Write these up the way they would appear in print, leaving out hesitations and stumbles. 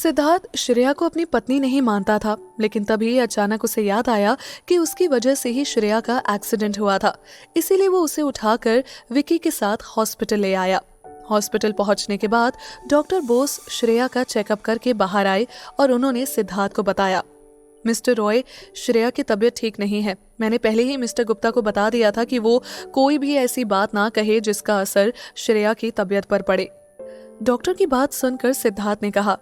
सिद्धार्थ श्रेया को अपनी पत्नी नहीं मानता था, लेकिन तभी अचानक उसे याद आया कि उसकी वजह से ही श्रेया का एक्सीडेंट हुआ था। इसीलिए वो उसे उठाकर विकी के साथ हॉस्पिटल ले आया। हॉस्पिटल पहुंचने के बाद डॉक्टर बोस श्रेया का चेकअप करके बाहर आए और उन्होंने सिद्धार्थ को बताया, मिस्टर रॉय, श्रेया की तबीयत ठीक नहीं है। मैंने पहले ही मिस्टर गुप्ता को बता दिया था कि वो कोई भी ऐसी बात ना कहे जिसका असर श्रेया की तबीयत पर पड़े। डॉक्टर की बात सुनकर सिद्धार्थ ने कहा,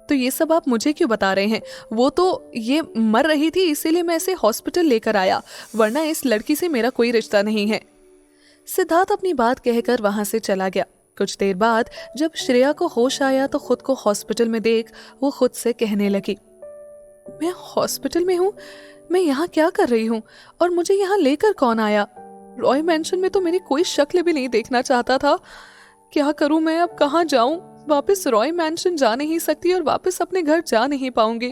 तो ये सब आप मुझे क्यों बता रहे हैं? वो तो ये मर रही थी, इसीलिए मैं इसे हॉस्पिटल लेकर आया, वरना इस लड़की से मेरा कोई रिश्ता नहीं है। सिद्धार्थ अपनी बात कहकर वहां से चला गया। कुछ देर बाद जब श्रेया को होश आया तो खुद को हॉस्पिटल में देख वो खुद से कहने लगी, मैं हॉस्पिटल में हूँ, मैं यहाँ क्या कर रही हूँ और मुझे यहाँ लेकर कौन आया? रॉय मैंशन में तो मेरी कोई शक्ल भी नहीं देखना चाहता था। क्या करूँ मैं, अब कहाँ जाऊँ? वापस रॉय मैंशन जा नहीं सकती और वापस अपने घर जा नहीं पाऊंगी।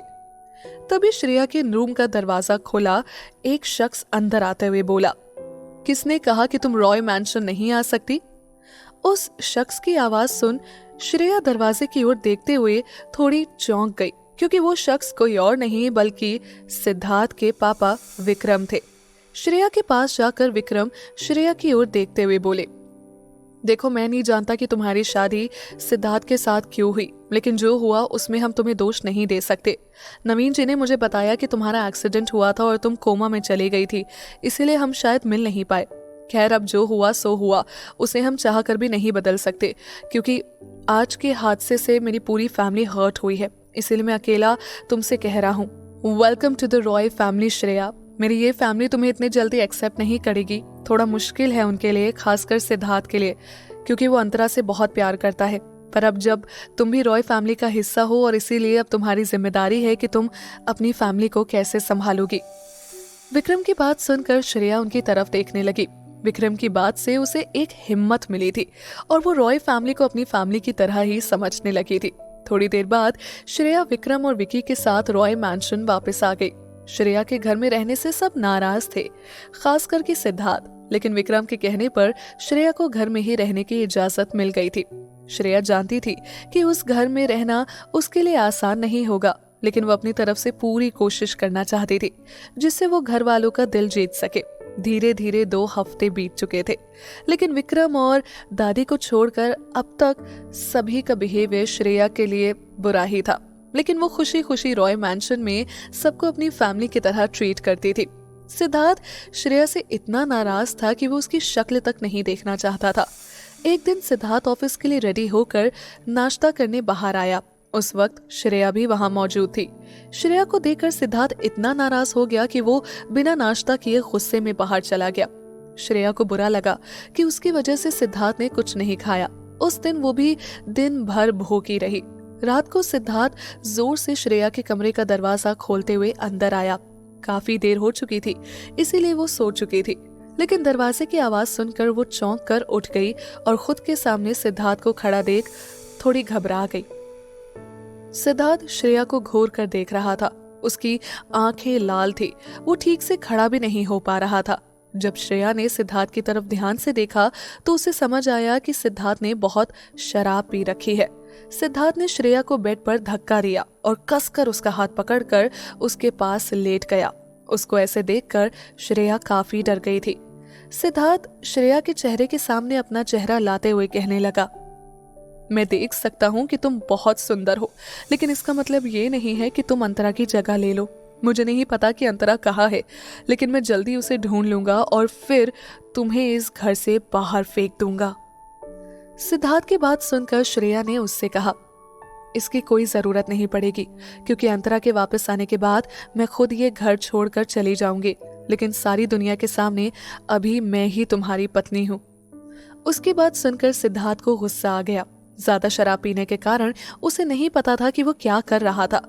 तभी श्रेया के रूम का दरवाजा खोला। एक शख्स अंदर आते हुए बोला, किसने कहा कि तुम रॉय मैंशन नहीं आ सकती? उस शख्स की आवाज सुन श्रेया दरवाजे की ओर देखते हुए थोड़ी चौंक गई, क्योंकि वो शख्स कोई और नहीं बल्कि सिद्धार्थ के पापा विक्रम थे। श्रेया के पास जाकर विक्रम श्रेया की ओर देखते हुए बोले, देखो, मैं नहीं जानता कि तुम्हारी शादी सिद्धार्थ के साथ क्यों हुई, लेकिन जो हुआ उसमें हम तुम्हें दोष नहीं दे सकते। नवीन जी ने मुझे बताया कि तुम्हारा एक्सीडेंट हुआ था और तुम कोमा में चली गई थी, इसीलिए हम शायद मिल नहीं पाए। खैर, अब जो हुआ सो हुआ, उसे हम चाह कर भी नहीं बदल सकते, क्योंकि आज के हादसे से मेरी पूरी फैमिली हर्ट हुई है। इसीलिए मैं अकेला तुमसे कह रहा हूँ, welcome to the Roy family Shreya. मेरी ये फैमिली तुम्हें इतनी जल्दी एक्सेप्ट नहीं करेगी। थोड़ा मुश्किल है उनके लिए, खासकर सिद्धार्थ के लिए, क्योंकि वो अंतरा से बहुत प्यार करता है। पर अब जब तुम भी रॉय फैमिली का हिस्सा हो और इसीलिए अब तुम्हारी जिम्मेदारी है कि तुम अपनी फैमिली को कैसे संभालोगी। विक्रम की बात सुनकर श्रेया उनकी तरफ देखने लगी। विक्रम की बात से उसे एक हिम्मत मिली थी और वो रॉय फैमिली को अपनी फैमिली की तरह ही समझने लगी थी। थोड़ी देर बाद श्रेया विक्रम और विकी के साथ रॉय मैंशन वापस आ गई। श्रेया के घर में रहने से सब नाराज थे, खास करके सिद्धार्थ, लेकिन विक्रम के कहने पर श्रेया को घर में ही रहने की इजाजत मिल गई थी। श्रेया जानती थी कि उस घर में रहना उसके लिए आसान नहीं होगा, लेकिन वो अपनी तरफ से पूरी कोशिश करना चाहती थी जिससे वो घर वालों का दिल जीत सके। धीरे धीरे 2 हफ्ते बीत चुके थे, लेकिन विक्रम और दादी को छोड़कर अब तक सभी का बिहेवियर श्रेया के लिए बुरा ही था। लेकिन वो खुशी खुशी रॉय मैंशन में सबको अपनी फैमिली की तरह ट्रीट करती थी। सिद्धार्थ श्रेया से इतना नाराज था कि वो उसकी शक्ल तक नहीं देखना चाहता था। एक दिन सिद्धार्थ ऑफिस के लिए रेडी होकर नाश्ता करने बाहर आया। उस वक्त श्रेया भी वहां मौजूद थी। श्रेया को देखकर सिद्धार्थ इतना नाराज हो गया कि वो बिना नाश्ता किए गुस्से में बाहर चला गया। श्रेया को बुरा लगा कि उसकी वजह से सिद्धार्थ ने कुछ नहीं खाया। उस दिन वो भी दिन भर भूखी रही। रात को सिद्धार्थ जोर से श्रेया के कमरे का दरवाजा खोलते हुए अंदर आया। काफी देर हो चुकी थी, इसीलिए वो सो चुकी थी, लेकिन दरवाजे की आवाज सुनकर वो चौंक कर उठ गई और खुद के सामने सिद्धार्थ को खड़ा देख थोड़ी घबरा गई। सिद्धार्थ श्रेया को घूर कर देख रहा था। उसकी आंखें लाल थी, वो ठीक से खड़ा भी नहीं हो पा रहा था। जब श्रेया ने सिद्धार्थ की तरफ ध्यान से देखा तो उसे समझ आया कि सिद्धार्थ ने बहुत शराब पी रखी है। सिद्धार्थ ने श्रेया को बेड पर धक्का दिया और कसकर उसका हाथ पकड़कर उसके पास लेट गया। उसको ऐसे देखकर श्रेया काफी डर गई थी। सिद्धार्थ श्रेया के चेहरे के सामने अपना चेहरा लाते हुए कहने लगा, मैं देख सकता हूँ कि तुम बहुत सुंदर हो, लेकिन इसका मतलब ये नहीं है कि तुम अंतरा की जगह ले लो। मुझे नहीं पता कि अंतरा कहाँ है, लेकिन मैं जल्दी उसे ढूंढ लूंगा और फिर तुम्हें इस घर से बाहर फेंक दूंगा। सिद्धार्थ की बात सुनकर श्रेया ने उससे कहा, इसकी कोई जरूरत नहीं पड़ेगी, क्योंकि अंतरा के वापस आने के बाद मैं खुद ये घर छोड़कर चली जाऊंगी, लेकिन सारी दुनिया के सामने अभी मैं ही तुम्हारी पत्नी हूँ। उसकी बात सुनकर सिद्धार्थ को गुस्सा आ गया। ज्यादा शराब पीने के कारण उसे नहीं पता था कि वो क्या कर रहा था।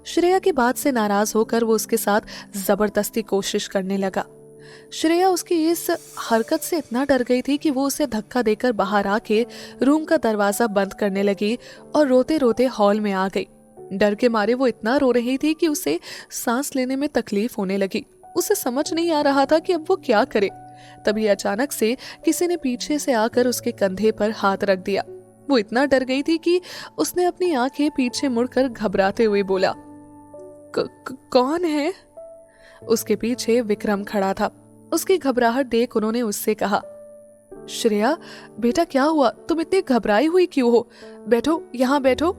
श्रेया की बात से नाराज होकर वो उसके साथ जबरदस्ती कोशिश करने लगा। श्रेया उसकी इस हरकत से इतना डर गई थी कि वो उसे धक्का देकर बाहर आके रूम का दरवाजा बंद करने लगी और रोते रोते हॉल में आ गई। डर के मारे वो इतना रो रही थी कि उसे सांस लेने में तकलीफ होने लगी। उसे समझ नहीं आ रहा था कि अब वो क्या करे। तभी अचानक से किसी ने पीछे से आकर उसके कंधे पर हाथ रख दिया। वो इतना डर गई थी कि उसने अपनी आंखें पीछे मुड़कर घबराते हुए बोला, कौन है? उसके पीछे विक्रम खड़ा था। उसकी घबराहट देख उन्होंने उससे कहा, श्रेया बेटा क्या हुआ, तुम इतनी घबराई हुई क्यों हो? बैठो, यहाँ बैठो।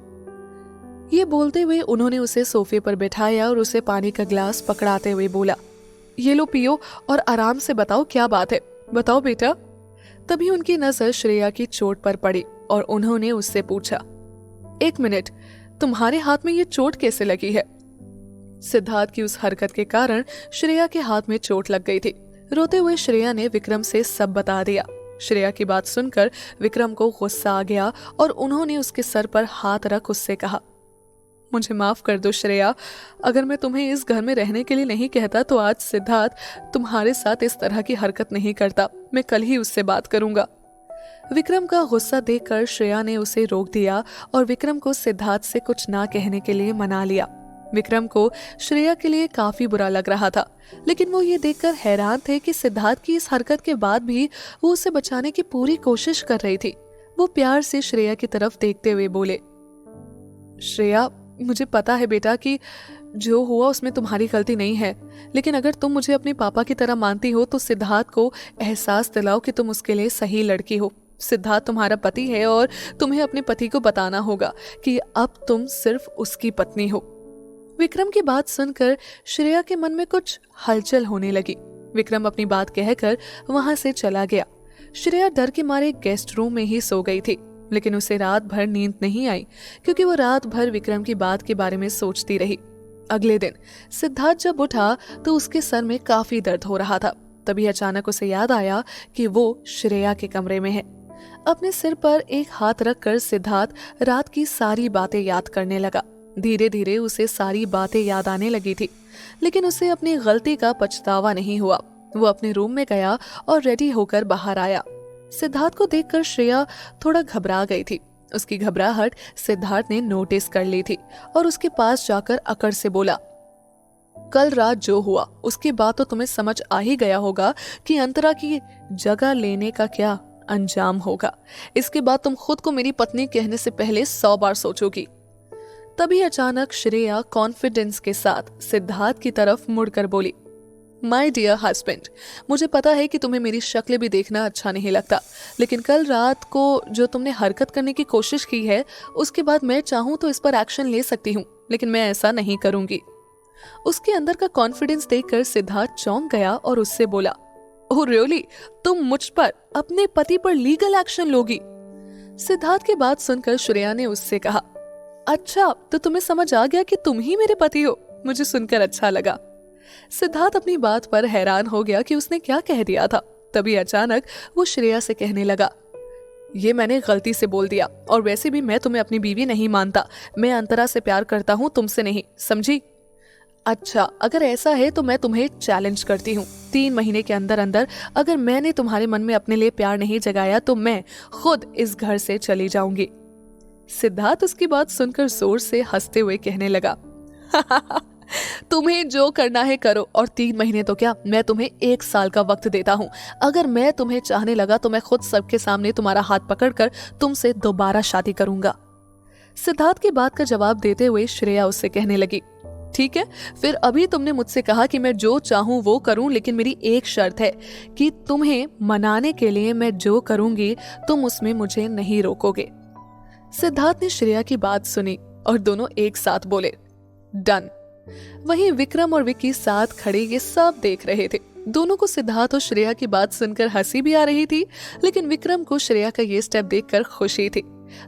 ये बोलते हुए उन्होंने उसे सोफे पर बैठाया और उसे पानी का ग्लास पकड़ाते हुए बोला, ये लो पियो और आराम से बताओ क्या बात है, बताओ बेटा। तभी उनकी नजर श्रेया की चोट पर पड़ी और उन्होंने उससे पूछा, एक मिनट, तुम्हारे हाथ में ये चोट कैसे लगी है? सिद्धार्थ की उस हरकत के कारण श्रेया के हाथ में चोट लग गई थी। रोते हुए श्रेया ने विक्रम से सब बता दिया। श्रेया की बात सुनकर विक्रम को गुस्सा आ गया और उन्होंने उसके सर पर हाथ रख उससे कहा, मुझे माफ कर दो श्रेया, अगर मैं तुम्हें इस घर में रहने के लिए नहीं कहता तो आज सिद्धार्थ तुम्हारे साथ इस तरह की हरकत नहीं करता। मैं कल ही उससे बात करूंगा। विक्रम का गुस्सा देखकर श्रेया ने उसे रोक दिया और विक्रम को सिद्धार्थ से कुछ ना कहने के लिए मना लिया। विक्रम को श्रेया के लिए काफी बुरा लग रहा था, लेकिन वो ये देखकर हैरान थे कि सिद्धार्थ की इस हरकत के बाद भी वो उसे बचाने की पूरी कोशिश कर रही थी। वो प्यार से श्रेया की तरफ देखते हुए बोले, श्रेया मुझे पता है बेटा कि जो हुआ उसमें तुम्हारी गलती नहीं है, लेकिन अगर तुम मुझे अपने पापा की तरह मानती हो तो सिद्धार्थ को एहसास दिलाओ कि तुम उसके लिए सही लड़की हो। सिद्धार्थ तुम्हारा पति है और तुम्हें अपने पति को बताना होगा कि अब तुम सिर्फ उसकी पत्नी हो। विक्रम की बात सुनकर श्रेया के मन में कुछ हलचल होने लगी। विक्रम अपनी बात कहकर वहां से चला गया। श्रेया डर के मारे गेस्ट रूम में ही सो गई थी, लेकिन उसे रात भर नींद नहीं आई क्योंकि वो रात भर विक्रम की बात के बारे में सोचती रही। अगले दिन सिद्धार्थ जब उठा तो उसके सर में काफी दर्द हो रहा था। तभी अचानक उसे याद आया कि वो श्रेया के कमरे में है। अपने सिर पर एक हाथ रखकर सिद्धार्थ रात की सारी बातें याद करने लगा। धीरे धीरे उसे सारी बातें याद आने लगी थी, लेकिन उसे अपनी गलती का पछतावा नहीं हुआ। वो अपने रूम में गया और रेडी होकर बाहर आया। सिद्धार्थ को देखकर श्रेया थोड़ा घबरा गई थी। उसकी घबराहट सिद्धार्थ ने नोटिस कर ली थी और उसके पास जाकर अकड़ से बोला, कल रात जो हुआ उसके बाद तो तुम्हें समझ आ ही गया होगा कि अंतरा की जगह लेने का क्या अंजाम होगा। इसके बाद तुम खुद को मेरी पत्नी कहने से पहले 100 बार सोचोगी। तभी अचानक श्रेया कॉन्फिडेंस के साथ सिद्धार्थ की तरफ मुड़कर बोली, माय डियर हस्बैंड, मुझे पता है कि तुम्हें मेरी शक्ल भी देखना अच्छा नहीं लगता, लेकिन कल रात को जो तुमने हरकत करने की कोशिश की है उसके बाद मैं चाहूं तो इस पर एक्शन ले सकती हूँ, लेकिन मैं ऐसा नहीं करूंगी। उसके अंदर का कॉन्फिडेंस देखकर सिद्धार्थ चौंक गया और उससे बोला, ओह रियली, तुम मुझ पर, अपने पति पर लीगल एक्शन लोगी? सिद्धार्थ की बात सुनकर श्रेया ने उससे कहा, अच्छा तो तुम्हें समझ आ गया कि तुम ही मेरे पति हो। मुझे सुनकर अच्छा लगा। सिद्धार्थ अपनी बात पर हैरान हो गया कि उसने क्या कह दिया था। तभी अचानक वो श्रेया से कहने लगा, ये मैंने गलती से बोल दिया, और वैसे भी मैं तुम्हें अपनी बीवी नहीं मानता। मैं अंतरा से प्यार करता हूँ, तुमसे नहीं, समझी? अच्छा अगर ऐसा है तो मैं तुम्हें चैलेंज करती हूँ, 3 महीने के अंदर अंदर अगर मैंने तुम्हारे मन में अपने लिए प्यार नहीं जगाया तो मैं खुद इस घर से चली जाऊंगी। सिद्धार्थ उसकी बात सुनकर जोर से हंसते हुए कहने लगा, तुम्हें जो करना है करो, और 3 महीने तो क्या, मैं तुम्हें 1 साल का वक्त देता हूँ। अगर मैं तुम्हें चाहने लगा तो मैं खुद सबके सामने तुम्हारा हाथ पकड़कर तुमसे दोबारा शादी करूंगा। सिद्धार्थ की बात का जवाब देते हुए श्रेया उससे कहने लगी, ठीक है, फिर अभी तुमने मुझसे कहा कि मैं जो चाहूं वो करूं, लेकिन मेरी एक शर्त है कि तुम्हें मनाने के लिए मैं जो करूंगी तुम उसमें मुझे नहीं रोकोगे। सिद्धार्थ ने श्रेया की बात सुनी और दोनों एक साथ बोले, डन। वहीं विक्रम और विक्की साथ खड़े ये सब देख रहे थे। दोनों को सिद्धार्थ और श्रेया की बात सुनकर हंसी भी आ रही थी, लेकिन विक्रम को श्रेया का ये स्टेप देखकर खुशी थी।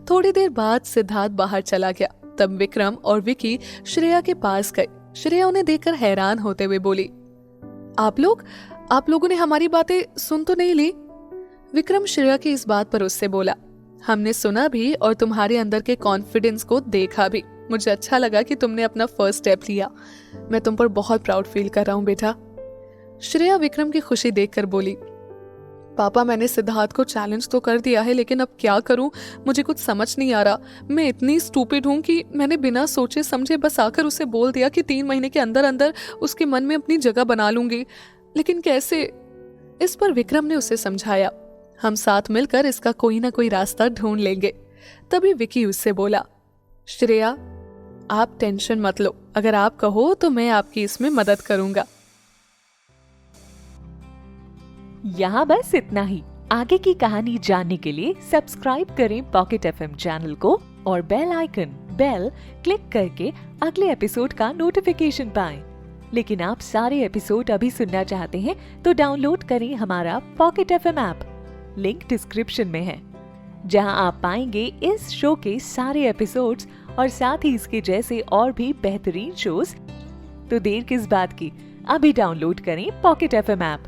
थोड़ी देर बाद सिद्धार्थ बाहर चला गया। तब विक्रम और विक्की श्रेया के पास गए। श्रेया उन्हें देखकर हैरान होते हुए बोली, आप लोगों ने हमारी बातें सुन तो नहीं ली? विक्रम श्रेया की इस बात पर उससे बोला, हमने सुना भी और तुम्हारे अंदर के कॉन्फिडेंस को देखा भी। मुझे अच्छा लगा कि तुमने अपना फर्स्ट स्टेप लिया। मैं तुम पर बहुत प्राउड फील कर रहा हूँ बेटा। श्रेया विक्रम की खुशी देखकर बोली, पापा मैंने सिद्धार्थ को चैलेंज तो कर दिया है, लेकिन अब क्या करूं, मुझे कुछ समझ नहीं आ रहा। मैं इतनी स्टूपिड हूं कि मैंने बिना सोचे समझे बस आकर उसे बोल दिया कि 3 महीने के अंदर अंदर उसके मन में अपनी जगह बना लूंगी, लेकिन कैसे? इस पर विक्रम ने उसे समझाया, हम साथ मिलकर इसका कोई ना कोई रास्ता ढूंढ लेंगे। तभी विकी उससे बोला, श्रेया आप टेंशन मत लो, अगर आप कहो तो मैं आपकी इसमें मदद करूंगा। यहाँ बस इतना ही। आगे की कहानी जानने के लिए सब्सक्राइब करें पॉकेट एफएम चैनल को और बेल क्लिक करके अगले एपिसोड का नोटिफिकेशन पाएं। लेकिन आप सारे एपिसोड अभी सुनना चाहते हैं तो डाउनलोड करें हमारा pocket FM app, link description में है, जहां आप पाएंगे इस शो के सारे एपिसोड्स और साथ ही इसके जैसे और भी बेहतरीन शोज। तो देर किस बात की, अभी डाउनलोड करें पॉकेट एफएम ऐप।